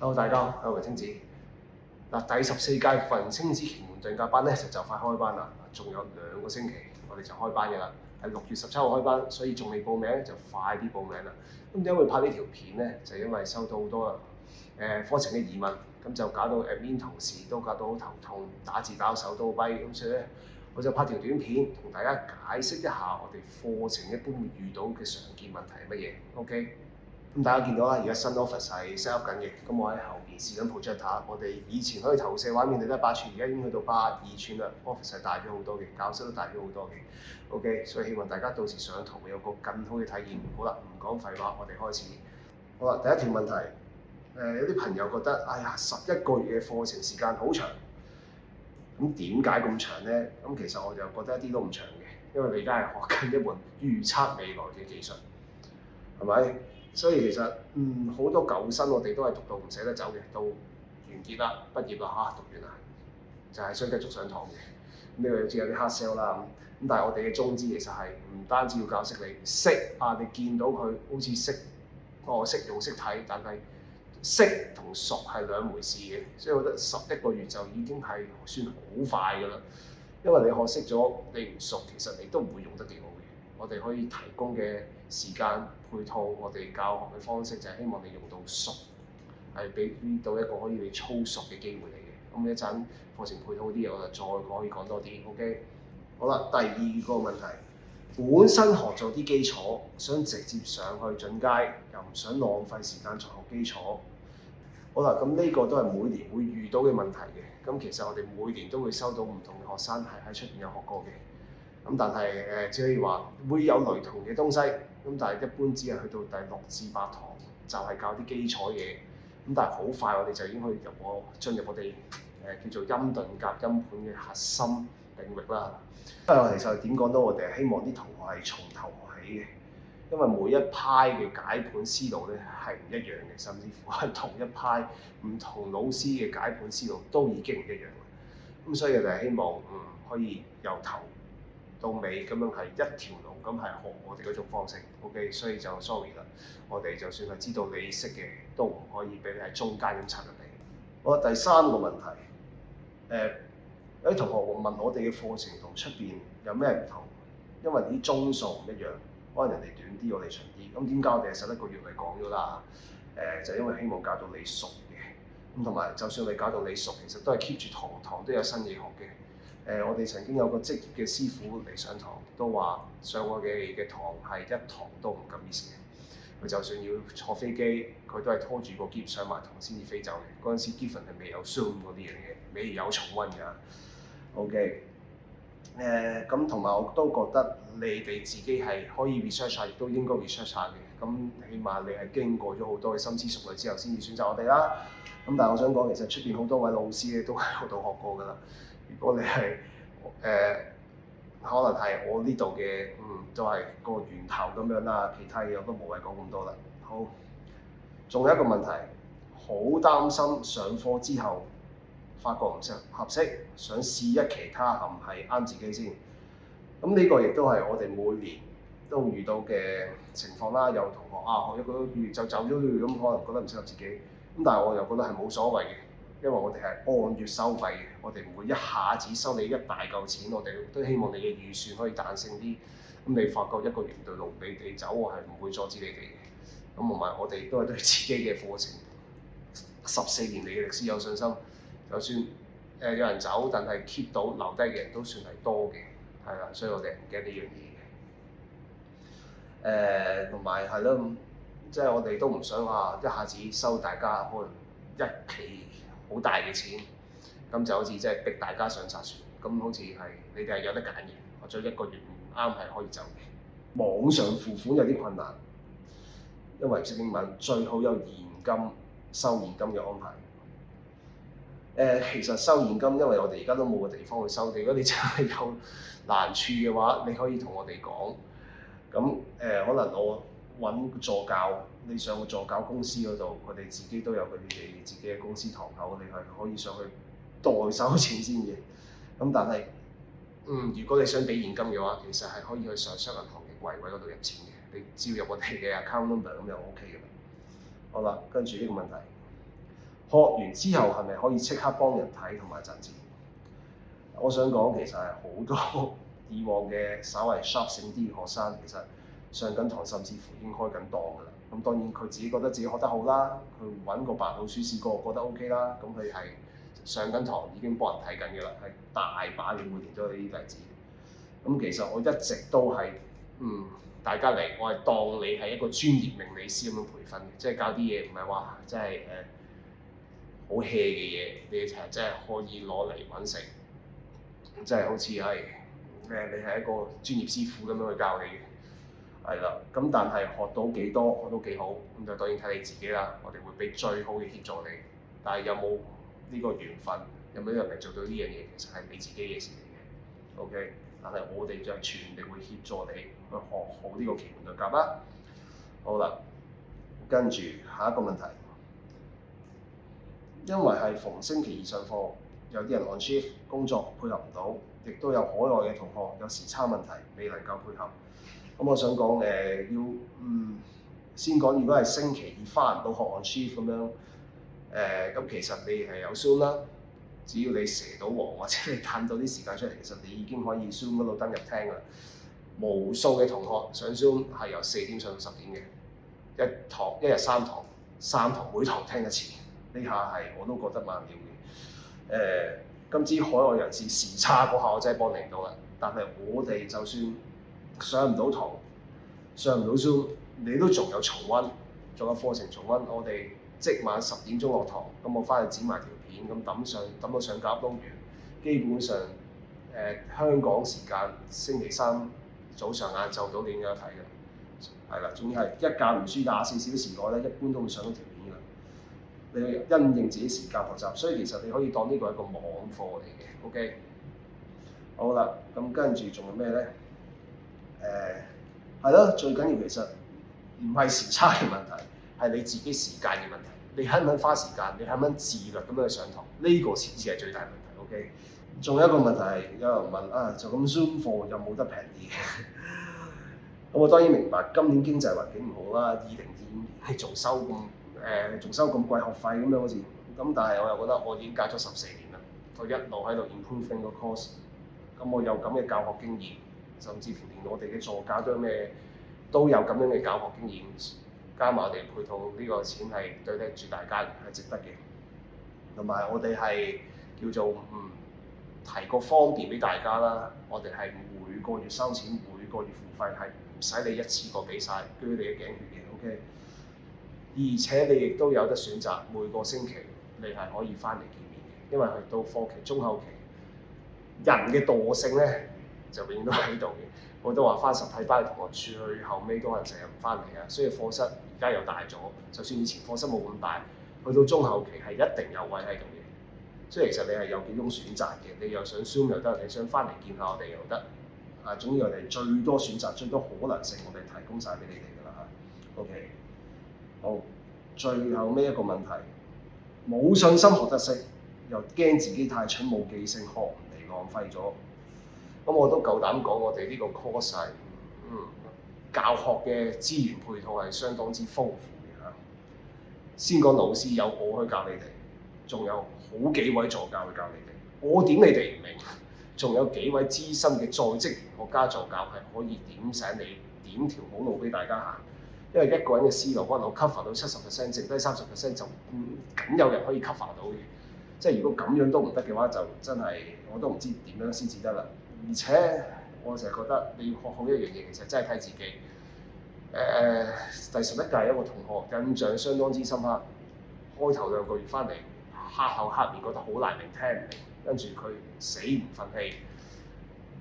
Hello，大家好，我係榮清子。第14屆榮清子奇門遁甲班咧就快開班啦，仲有2個星期我哋就開班嘅啦，係6月17號開班，所以仲未報名就快啲報名啦。咁點解會拍呢條片咧？就因為收到好多課程嘅疑問，咁就搞到admin同事都搞到好頭痛，打字打到手都跛，咁所以咧我就拍條短片同大家解釋一下我哋課程一般會遇到嘅常見問題係乜嘢。OK。咁大家見到啦，而家新 office 係 set up 緊嘅，咁我喺後邊試緊 projector。我哋以前可以投射畫面嚟得8寸，而家已經去到82寸啦。office 係大咗好多嘅，教室都大咗好多嘅。OK，所以希望大家到時上堂會有個更好嘅體驗。好啦，唔講廢話，我哋開始。好啦，第一條問題，有啲朋友覺得，哎呀，11個月嘅課程時間好長，咁點解咁長咧？咁其實我就覺得一啲都唔長嘅，因為你而家係學緊一門預測未來嘅技術，係咪？所以其實好多舊生我哋都係讀到唔捨得走嘅，到完結啦、畢業啦讀完啦，就係想繼續上堂嘅。呢個好似有啲 hard sell 啦咁，但係我哋嘅宗旨其實係唔單止要教識你識啊，你見到佢好似識，識用識睇，但係識同熟係兩回事嘅。所以我覺得11個月就已經係算好快㗎啦，因為你學識咗，你唔熟，其實你都唔會用得幾好嘅。我哋可以提供嘅時間配套，我哋教學嘅方式就係希望你用到熟，係俾到一個可以你操熟嘅機會嚟嘅。咁一陣課程配套啲嘢，我就再可以講多啲。OK，好啦，第二個問題，本身學咗啲基礎，想直接上去進階，又唔想浪費時間再學基礎。好啦，咁呢個都係每年會遇到嘅問題嘅。咁其實我哋每年都會收到唔同嘅學生係喺出邊有學過嘅。咁但係只可以話會有雷同嘅東西，咁但係一般只係去到第6至8堂，就係教啲基礎嘢。咁但係好快我哋就已經可以進入我哋叫做陰遁甲陰盤嘅核心領域啦。因為我其實點講都，我哋係希望啲同學係從頭學起嘅，因為每一派嘅解盤思路咧係唔一樣嘅，甚至乎係同一派唔同老師嘅解盤思路都已經唔一樣嘅。咁所以我哋係希望可以由頭到尾咁樣係一條路咁係學我哋嗰種方式 ，OK， 所以就 sorry 啦。我哋就算係知道你識嘅，都唔可以俾你喺中間咁插入嚟。好啦，第三個問題，有啲同學問我哋嘅課程同出邊有咩唔同？因為啲鐘數唔一樣，可能人哋短啲，我哋長啲。咁點解我哋係11個月嚟講咗啦？就因為希望教到你熟嘅，咁同埋就算你教到你熟，其實都係 keep 住堂都有新嘢學嘅。我哋曾經有個職業嘅師傅嚟上堂，都話上我嘅堂係一堂都唔敢 miss 嘅。佢就算要坐飛機，佢都係拖住個篋上埋堂先至飛走嘅。嗰陣時 given 係未有 Zoom 嗰啲嘢嘅，未有重溫㗎。OK，咁同埋我都覺得你哋自己係可以 research 下，亦都應該 research 下嘅。咁起碼你係經過咗好多嘅深思熟慮之後，先至選擇我哋啦。咁但係我想講，其實出邊好多位老師咧都喺我度學過㗎啦。如果你係可能係我呢度嘅，都係個源頭咁樣啦。其他嘢我都冇謂講咁多啦。好，仲有一個問題，好擔心上課之後發覺唔適合適，想試一其他係唔係啱自己先。咁呢個亦都係我哋每年都遇到嘅情況啦。有同學學一個月就走咗啦，咁可能覺得唔適合自己。咁但係我又覺得係冇所謂嘅。因為我哋係按月收費嘅，我哋唔會一下子收你一大嚿錢，我哋都希望你嘅預算可以彈性啲。咁你發覺一個月對路你走，我係唔會阻止你哋嘅。咁同埋我哋都係對自己嘅課程14年嚟嘅歷史有信心。就算有人走，但係 keep 到留低嘅人都算係多嘅，係啦，所以我哋唔驚呢樣嘢嘅。同埋係咯，即係我哋都唔想話一下子收大家可能一期好大嘅錢，咁就好似即係逼大家上賊船，咁好似係你哋係有得揀嘅，或者一個月唔啱係可以走嘅。網上付款有啲困難，因為唔識英文，最好有現金收現金嘅安排。其實收現金，因為我哋而家都冇個地方去收。如果你真係有難處嘅話，你可以同我哋講。咁可能我揾助教，你上個助教公司嗰度，佢哋自己都有佢哋自己嘅公司堂口，你係可以上去代收錢先嘅。咁但係，如果你想俾現金嘅話，其實係可以去上商銀行嘅櫃位嗰度入錢嘅。你只要入我哋嘅 account number 咁就 OK 嘅啦。好啦，跟住呢個問題，學完之後係咪可以即刻幫人睇同埋賺錢？我想講其實係好多以往嘅稍為 sharp 醒啲嘅學生，其實上緊堂甚至乎已經開緊檔㗎啦。咁當然佢自己覺得自己學得好啦，佢揾個白老鼠試過覺得 OK 啦，咁佢係上緊堂已經幫人睇緊㗎啦，係大把嘅，每年都有呢啲例子。咁其實我一直都係大家嚟，我係當你係一個專業命理師咁樣培訓嘅，即係教啲嘢唔係話即係好 hea 嘅嘢，你係真係可以攞嚟揾食，即係好似係你係一個專業師傅咁樣去教你嘅，係啦。咁但係學到幾多，學到幾好，咁就當然睇你自己啦。我哋會俾最好嘅協助你，但係有冇呢個緣分，有冇人嚟做到呢樣嘢，其實係你自己嘅事嚟嘅。OK， 但係我哋就係全力會協助你去學好呢個奇門遁甲啦。好啦，跟住下一個問題。因為係逢星期二上課，有啲人 on shift 工作配合唔到，亦都有海外嘅同學有時差問題未能夠配合。咁我想講要先講，如果係星期二翻唔到學 on shift 咁樣，咁其實你係有 Zoom 啦，只要你蛇到王或者你揀到啲時間出嚟，其實你已經可以 Zoom 嗰度登入聽㗎啦。無數嘅同學上 Zoom 係由4點上到10點嘅，一日3堂，3堂每堂聽一次。呢下係我都覺得慢了嘅。今次海外人士時差嗰下我真係幫你唔到啦。但係我哋就算上唔到堂，上唔到 Zoom，你都仲有重溫，仲有課程重溫。我哋即晚10點鐘落堂，咁我翻去剪埋條片，咁抌到上架都完。基本上香港時間星期三早上晏晝到你應該有睇嘅，係啦。總之係一覺唔輸24小時內咧，一般都會上到條片㗎。你因應自己時間學習，所以其實你可以當呢個係一個網課嚟嘅。OK， 好啦，咁跟住仲有咩咧？係咯，最緊要其實唔係時差嘅問題，係你自己時間嘅問題。你肯唔肯花時間？你肯唔肯自律咁樣去上堂？呢個先至係最大問題。OK， 仲有一個問題係有人問啊，就咁 Zoom 課有冇得平啲嘅？咁我當然明白今年經濟環境唔好啦，2025年係仲收咁貴學費咁樣好似，咁但係我又覺得我已經教咗14年啦，我一路喺度 improving 個 course， 咁我有咁嘅教學經驗，甚至乎連我哋嘅助教都有咁樣嘅教學經驗，加埋我哋配套呢個錢係對得住大家嘅，係值得嘅。同埋我哋係叫做提個方便俾大家啦，我哋係每個月收錢，每個月付費，係唔使你一次過俾晒，鋸你嘅頸血嘅。OK。而且你亦都有得選擇，每個星期你係可以翻嚟見面嘅，因為去到課期中後期，人嘅惰性咧就永遠都喺度嘅。我都話翻實體班嘅同學，最後尾都係成日唔翻嚟啊。所以課室而家又大咗，就算以前課室冇咁大，去到中後期係一定有位喺度嘅。所以其實你係有幾種選擇嘅，你又想 Zoom 又得，你想翻嚟見下我哋又得。總之我哋最多選擇、最多可能性，我哋提供晒俾你哋㗎啦嚇。OK。好，最後尾一個問題，冇信心學得識，又驚自己太蠢冇記性，學唔嚟浪費咗。咁我都夠膽講，我哋呢個 course 係教學嘅資源配套係相當之豐富嘅嚇。先講老師有我去教你哋，仲有好幾位助教去教你哋。我點你哋唔明，仲有幾位資深嘅在職學家助教係可以點醒你，點條好路俾大家行。因為一個人嘅思路可能我 cover 到70%，剩低30%就梗有人可以 cover 到嘅。即係如果咁樣都唔得嘅話，就真係我都唔知點樣先至得啦。而且我成日覺得你要學好一樣嘢，其實真係睇自己。第11屆一個同學印象相當之深刻，開頭2個月翻嚟黑口黑面，覺得好難明聽唔明，跟住佢死唔憤氣，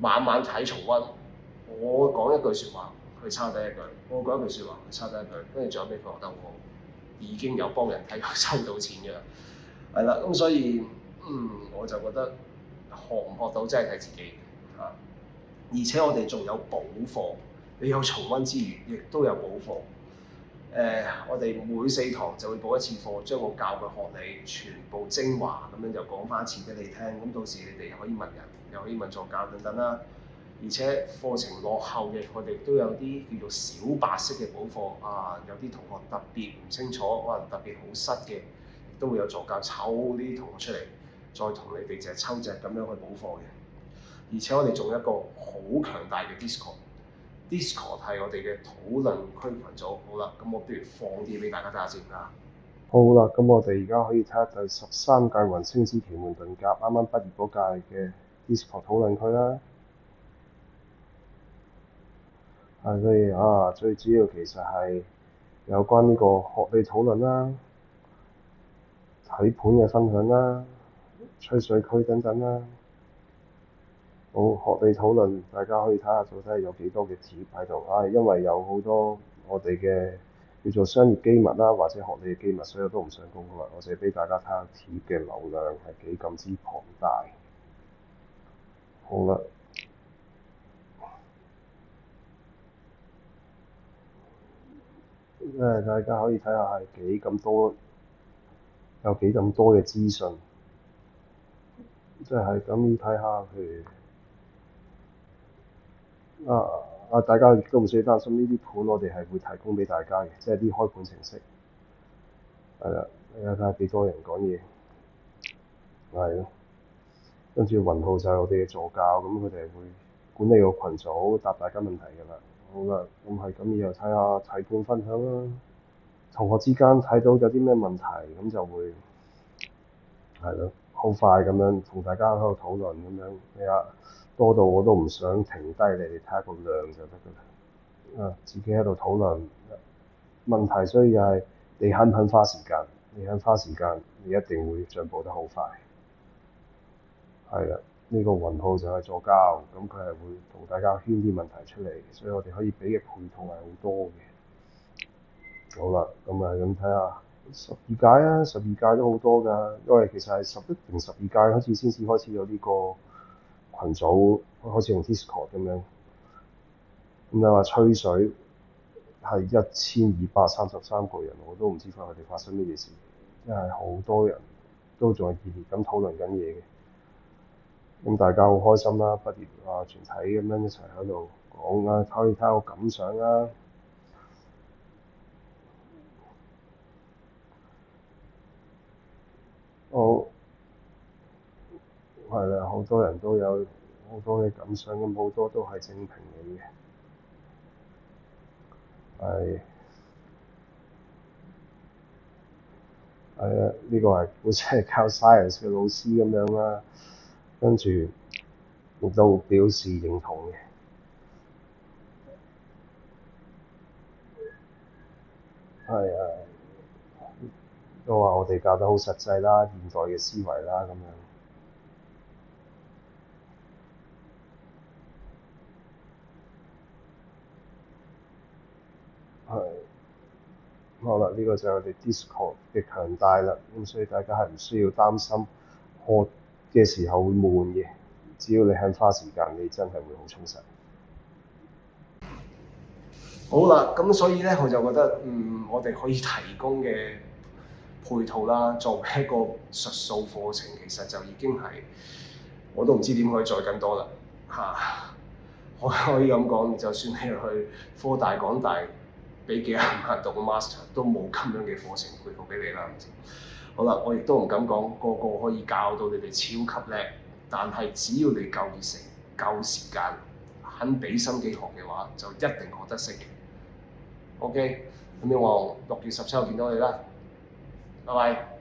晚晚睇重溫。我講一句説話，佢抄低一句；我講一句説話，佢抄低一句。跟住最後尾佢學得好好，已經有幫人睇收到錢嘅啦。係啦，咁所以我就覺得學唔學到真係睇自己嚇。而且我哋仲有補課，你有重溫之餘，亦都有補課。我哋每4堂就會補一次課，將我教嘅學理全部精華咁樣就講翻一次俾你聽。咁到時你哋又可以問人，又可以問助教等等啦。而且課程落後嘅，我哋都有啲叫做小白式嘅補課啊。有啲同學特別唔清楚，可能特別好失嘅，都會有助教抽啲同學出嚟，再同你哋隻抽隻咁樣去補課嘅。而且我哋仲有一個好強大嘅 Discord 係我哋嘅討論區群組。好啦，咁我不如放啲俾大家睇下先啊。好啦，咁我哋而家可以睇下第13屆雲星之奇門遁甲啱啱畢業嗰屆嘅 Discord 討論區啦。所以最主要其實係有關呢個學理討論啦、睇盤嘅分享啦、吹水區等等啦。好，學理討論，大家可以睇下到底有幾多嘅貼喺度。因為有好多我哋嘅叫做商業機密啦，或者學理嘅機密，所以我都唔想公開。我淨係俾大家睇下貼嘅流量係幾咁之龐大。好啦。大家可以睇下係幾咁多，有幾咁多嘅資訊，即係咁要睇下，譬如大家亦都唔需要擔心呢啲盤，我哋係會提供俾大家嘅，即係啲開盤程式。係啦，大家睇下幾多人講嘢，係咯。跟住雲浩就係我哋嘅助教，咁佢哋會管理個群組，答大家問題㗎啦。好啦，咁係咁，以後睇下提盤分享啦。同學之間睇到有啲咩問題，咁就會係咯，好快咁樣同大家喺度討論咁樣。多到我都唔想停低，你哋睇下個量就得㗎啦。自己喺度討論問題，所以就係你肯唔肯花時間？你肯花時間，你一定會進步得好快。係啦，呢個雲浩就係助教，咁佢係會同大家圈啲問題出嚟，所以我哋可以俾嘅配套係好多嘅。好啦，咁咁睇下12屆都好多㗎，因為其實係11定12屆開始先至開始有呢個群組，開始用 Discord 咁樣。咁你話吹水係1233個人，我都唔知佢哋發生咩嘢事，因為好多人都仲係熱烈咁討論緊嘢嘅。咁大家好開心啦，畢業全體咁樣一齊喺度講啦，可以睇下我感想啦。好，係啦，好多人都有好多嘅感想，咁好多都係正評嚟嘅。係啊，呢個係好似係教 science 嘅老師咁樣啦，跟住亦都表示認同嘅。係啊，都話我哋教得好實際啦，現代嘅思維啦咁樣。係，好啦，呢個就係我哋 Discord 嘅強大啦，咁所以大家係唔需要擔心學嘅時候會悶嘅，只要你肯花時間，你真係會好充實。好啦，咁所以咧，我就覺得，我哋可以提供嘅配套啦，作為一個術數課程，其實就已經係，我都唔知點可以再更多啦嚇。我可以咁講，就算你去科大、港大，俾幾廿萬讀個 master，都冇咁樣嘅課程配套俾你啦，係咪先？好啦，我亦都唔敢講個個可以教到你哋超級叻，但係只要你夠熱誠、夠時間、肯俾心機學嘅話，就一定學得識嘅。OK，咁希望6月17號見到你啦，拜拜。